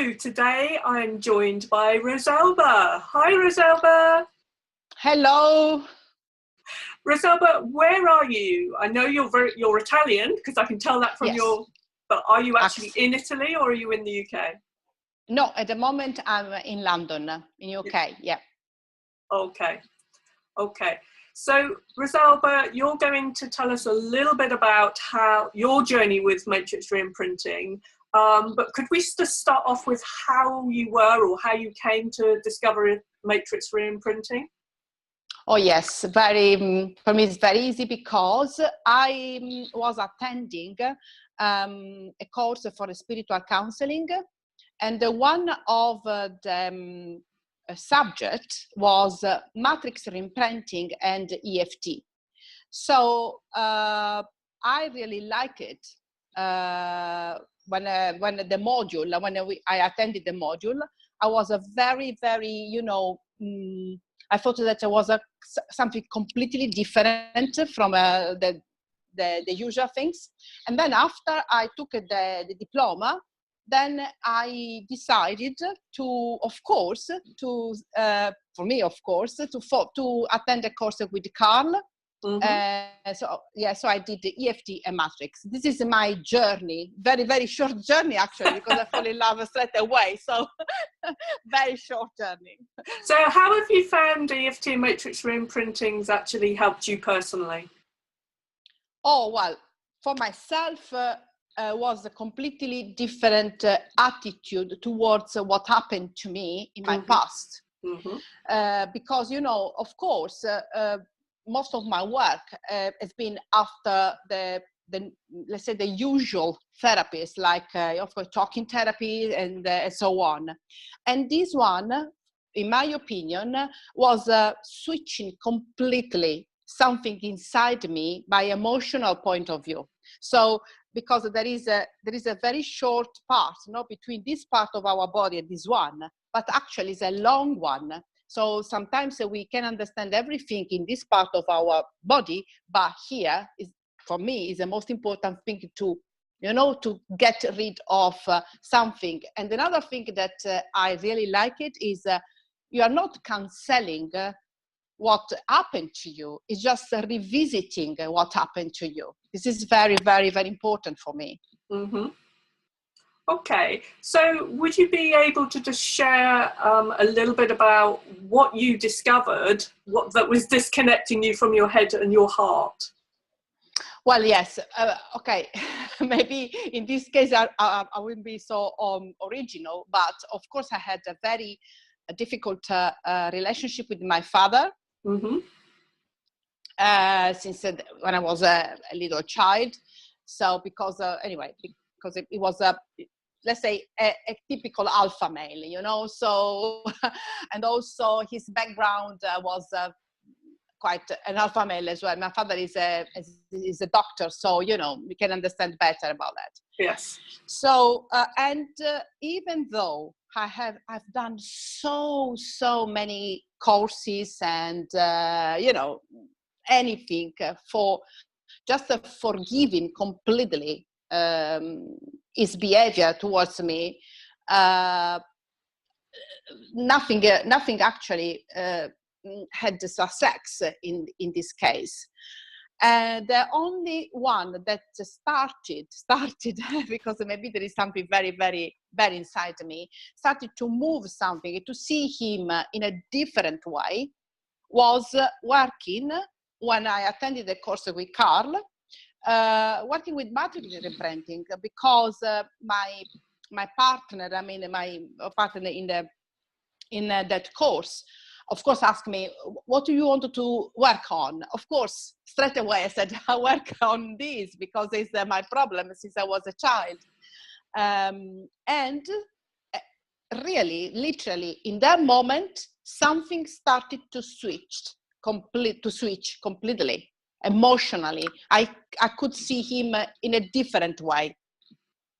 So today I'm joined by Rosalba. Hi, Rosalba. Hello. Rosalba, where are you? I know you're Italian because I can tell that from Yes. but are you actually in Italy or are you in the UK? No, at the moment I'm in London, in UK. Yeah. Okay. So, Rosalba, you're going to tell us a little bit about how your journey with Matrix Reimprinting. But could we just start off with how you were or how you came to discover Matrix Reimprinting? Oh yes, for me it's very easy because I was attending a course for spiritual counseling, and one of the subject was Matrix Reimprinting and EFT. So I really like it. When the module, I attended the module, I was a very, I thought that it was something completely different from the usual things. And then after I took the diploma, then I decided to attend a course with Carl. Mm-hmm. So I did the EFT and Matrix. This is my journey, very, very short journey actually, because I fell in love straight away. So very short journey. So how have you found EFT and Matrix Reimprinting's actually helped you personally? Oh, well, for myself, was a completely different attitude towards what happened to me in my past. Mm-hmm. Because, of course, most of my work has been after the let's say the usual therapies, like of course talking therapy and so on. And this one, in my opinion, was switching completely something inside me by emotional point of view. So because there is a very short part, between this part of our body and this one, but actually it's a long one. So sometimes we can understand everything in this part of our body, but here for me is the most important thing to get rid of something. And another thing that I really like it is you are not canceling what happened to you. It's just revisiting what happened to you. This is very, very, very important for me. Mm-hmm. Okay, so would you be able to just share a little bit about what you discovered, what that was disconnecting you from your head and your heart? Well, yes. Okay, maybe in this case I wouldn't be so original, but of course I had a very difficult relationship with my father. Mm-hmm. Since when I was a little child. So because it was let's say a typical alpha male, so and also his background was quite an alpha male as well. My father is a doctor, so we can understand better about that. Yes. So and even though I've done so many courses and anything for just forgiving completely his behavior towards me, nothing actually had success in this case. And the only one that started because maybe there is something very, very bad inside me, started to move something, to see him in a different way, was working when I attended the course with Carl, working with Matrix Reimprinting, because my partner, my partner in that course, of course, asked me, what do you want to work on? Of course, straight away I said, I work on this because it's my problem since I was a child. And really, literally, in that moment, something started to switch completely, emotionally. I could see him in a different way.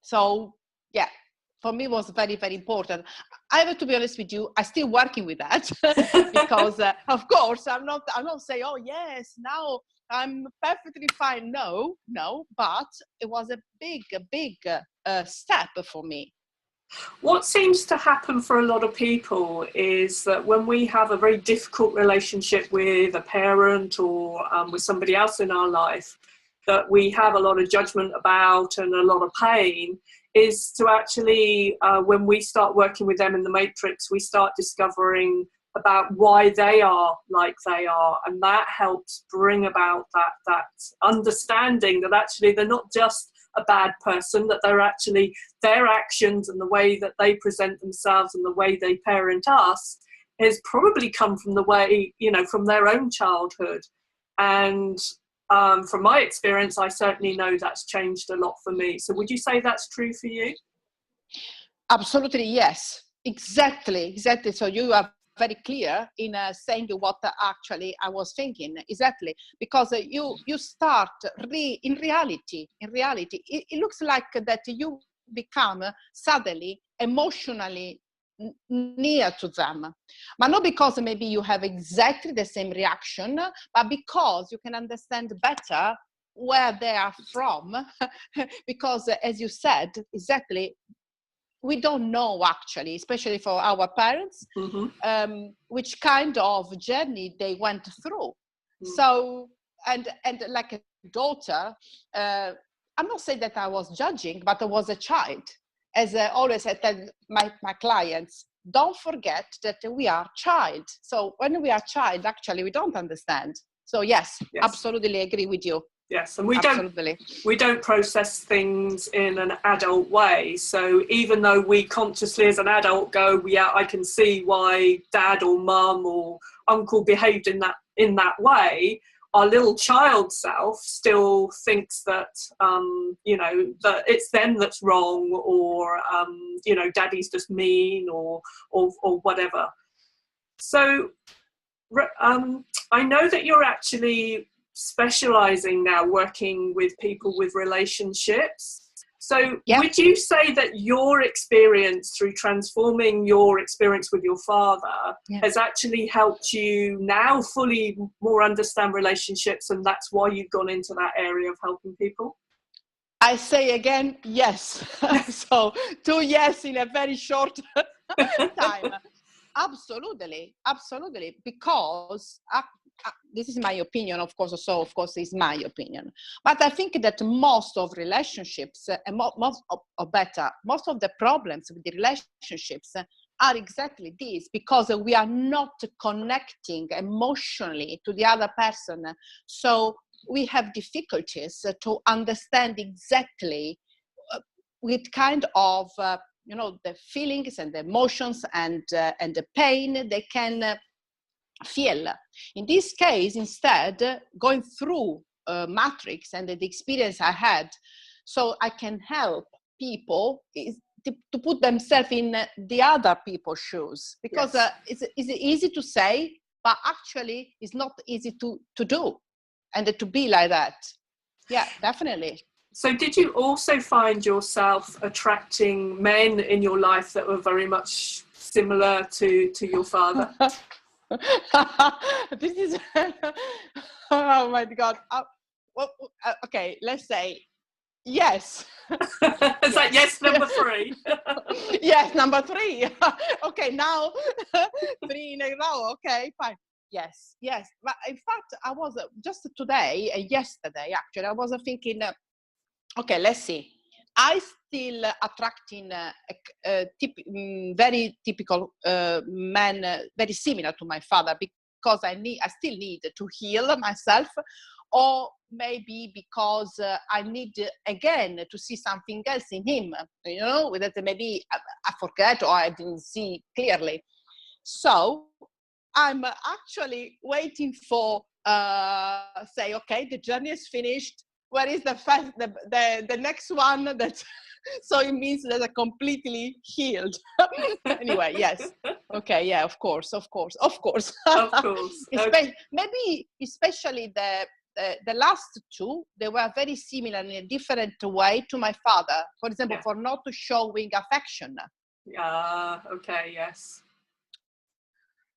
So, yeah. For me, it was very, very important. I have to be honest with you, I'm still working with that because, of course, I'm not saying, oh, yes, now I'm perfectly fine. No, but it was a big step for me. What seems to happen for a lot of people is that when we have a very difficult relationship with a parent or with somebody else in our life that we have a lot of judgment about and a lot of pain, is to actually, when we start working with them in the matrix, we start discovering about why they are like they are, and that helps bring about that understanding that actually they're not just a bad person, that they're actually, their actions and the way that they present themselves and the way they parent us has probably come from the way, you know, from their own childhood. And from my experience, I certainly know that's changed a lot for me. So would you say that's true for you? Absolutely, yes. Exactly. So you are very clear in saying what actually I was thinking. Exactly, because you start in reality. It looks like that you become suddenly emotionally near to them, but not because maybe you have exactly the same reaction, but because you can understand better where they are from. Because as you said, exactly, we don't know actually, especially for our parents, which kind of journey they went through. So, and like a daughter, I'm not saying that I was judging, but I was a child. As always I tell my clients, don't forget that we are child. So when we are child, actually we don't understand. So yes. Absolutely agree with you. Yes, and we don't process things in an adult way. So even though we consciously as an adult go, yeah, I can see why dad or mum or uncle behaved in that way, our little child self still thinks that, you know, that it's them that's wrong, or, you know, daddy's just mean, or whatever. So I know that you're actually specializing now working with people with relationships. So would you say that your experience through transforming your experience with your father has actually helped you now fully more understand relationships, and that's why you've gone into that area of helping people? I say again, yes. So 2 yes in a very short time. Absolutely, because this is my opinion, of course. So, of course, it's my opinion. But I think that most of relationships, and most of the problems with the relationships are exactly this, because we are not connecting emotionally to the other person. So we have difficulties to understand exactly with kind of you know, the feelings and the emotions and the pain they can feel. In this case, instead, going through Matrix and the experience I had, so I can help people to put themselves in the other people's shoes, because it's easy to say, but actually it's not easy to do and to be like that. Yeah, definitely. So did you also find yourself attracting men in your life that were very much similar to your father? This is, oh my God. Okay, let's say yes. Is that yes number 3? Yes, number 3. Okay, now 3 in a row. Okay, fine. Yes. But in fact, I was just today, yesterday, actually, I was thinking, okay, let's see. I still attracting very typical man, very similar to my father, because I still need to heal myself, or maybe because I need again to see something else in him, you know, that maybe I forget or I didn't see clearly. So I'm actually waiting for say, okay, the journey is finished. Where is the next one that? So it means that I'm completely healed. Anyway, yes. Okay, yeah, of course. Maybe especially the last 2, they were very similar in a different way to my father. For example, for not showing affection. Okay, yes.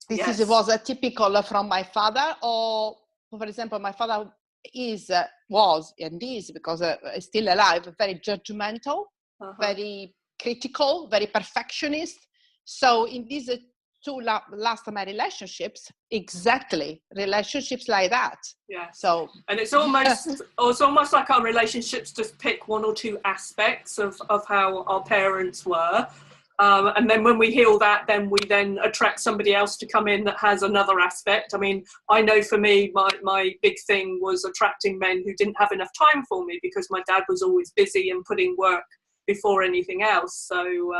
This was a typical from my father, or for example, my father was and is, because he's still alive, very judgmental, very critical, very perfectionist. So in these two last of my relationships, exactly, relationships like that. Yeah. So, and it's almost like our relationships just pick one or two aspects of how our parents were. And then when we heal that, then we then attract somebody else to come in that has another aspect. I mean, I know for me, my big thing was attracting men who didn't have enough time for me because my dad was always busy and putting work before anything else. So,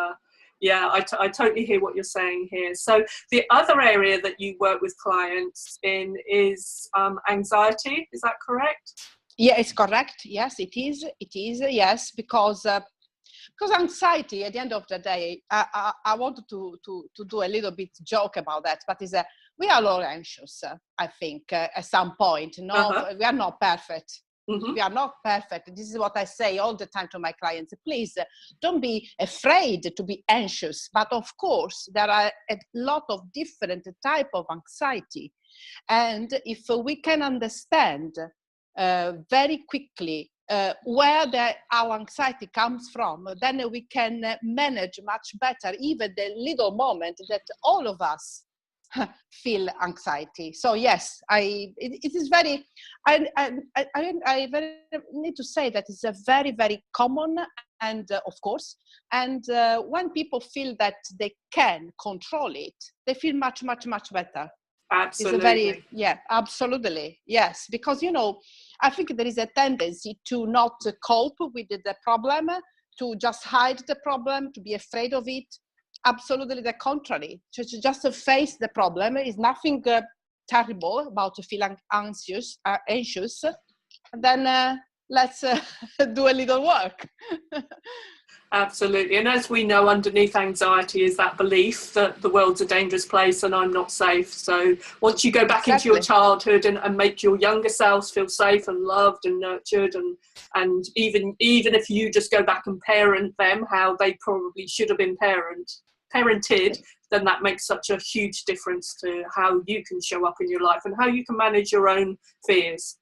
yeah, I totally hear what you're saying here. So the other area that you work with clients in is anxiety. Is that correct? Yeah, it's correct. Yes, it is. It is. Yes, because anxiety, at the end of the day, I wanted to do a little bit joke about that, but we are all anxious, I think, at some point. No, we are not perfect. We are not perfect. This is what I say all the time to my clients. Please don't be afraid to be anxious. But of course, there are a lot of different type of anxiety. And if we can understand very quickly where our anxiety comes from, then we can manage much better even the little moment that all of us feel anxiety. So yes, it is very, I very need to say that it's a very, very common, and of course, and when people feel that they can control it, they feel much, much, much better. Absolutely. Absolutely. Yes. Because, I think there is a tendency to not cope with the problem, to just hide the problem, to be afraid of it. Absolutely the contrary. To just face the problem is nothing terrible about feeling anxious. And then let's do a little work. Absolutely. And as we know, underneath anxiety is that belief that the world's a dangerous place and I'm not safe. So once you go back into your childhood and make your younger selves feel safe and loved and nurtured, and even if you just go back and parent them how they probably should have been parented, then that makes such a huge difference to how you can show up in your life and how you can manage your own fears.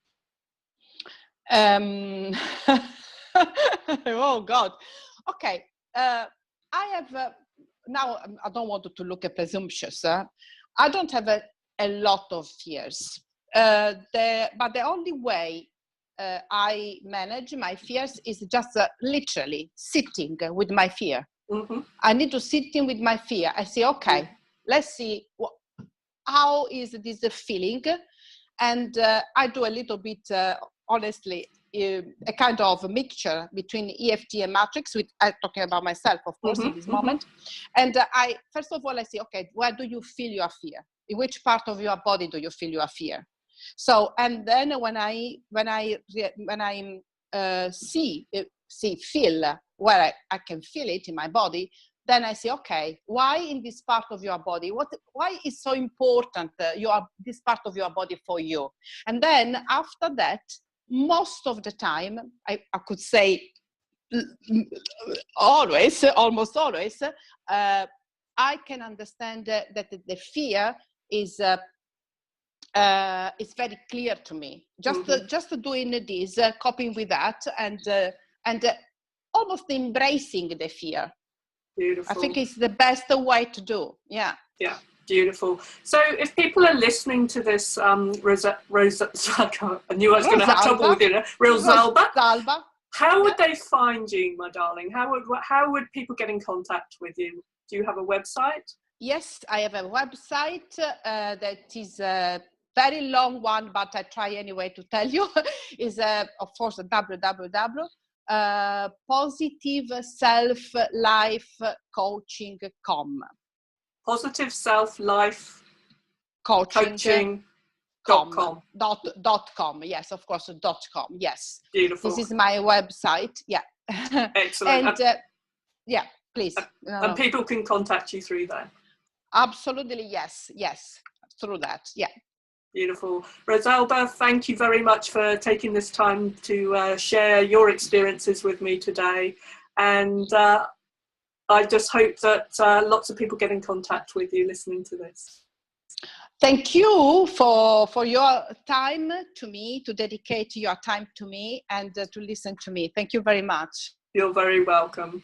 Oh God. Okay. I have now. I don't want to look presumptuous. I don't have a lot of fears. But the only way I manage my fears is just literally sitting with my fear. I need to sit in with my fear. I say, okay, let's see how is this feeling, and I do a little bit, honestly, a kind of a mixture between EFT and Matrix. I'm talking about myself, of course, in this moment. And I first of all I say, okay, where do you feel your fear? In which part of your body do you feel your fear? So, and then when I feel where I can feel it in my body, then I say, okay, why in this part of your body? Why is so important this part of your body for you? And then after that, most of the time, I could say almost always, I can understand that the fear is very clear to me. Just doing this, coping with that, and almost embracing the fear. Beautiful. I think it's the best way to do. Yeah. Yeah. Beautiful. So if people are listening to this, I knew I was going to have trouble with it. Rosalba. How would they find you, my darling? How would people get in contact with you? Do you have a website? Yes, I have a website that is a very long one, but I try anyway to tell you. Is of course positiveselflifecoaching.com. Positive Self Life Coaching.com. Yes, of course, .com. Yes. Beautiful. This is my website. Yeah. Excellent. And yeah, please. And people can contact you through there. Absolutely, yes, through that. Yeah. Beautiful. Rosalba, thank you very much for taking this time to share your experiences with me today. And I just hope that lots of people get in contact with you listening to this. Thank you for your time to me, to dedicate your time to me and to listen to me. Thank you very much. You're very welcome.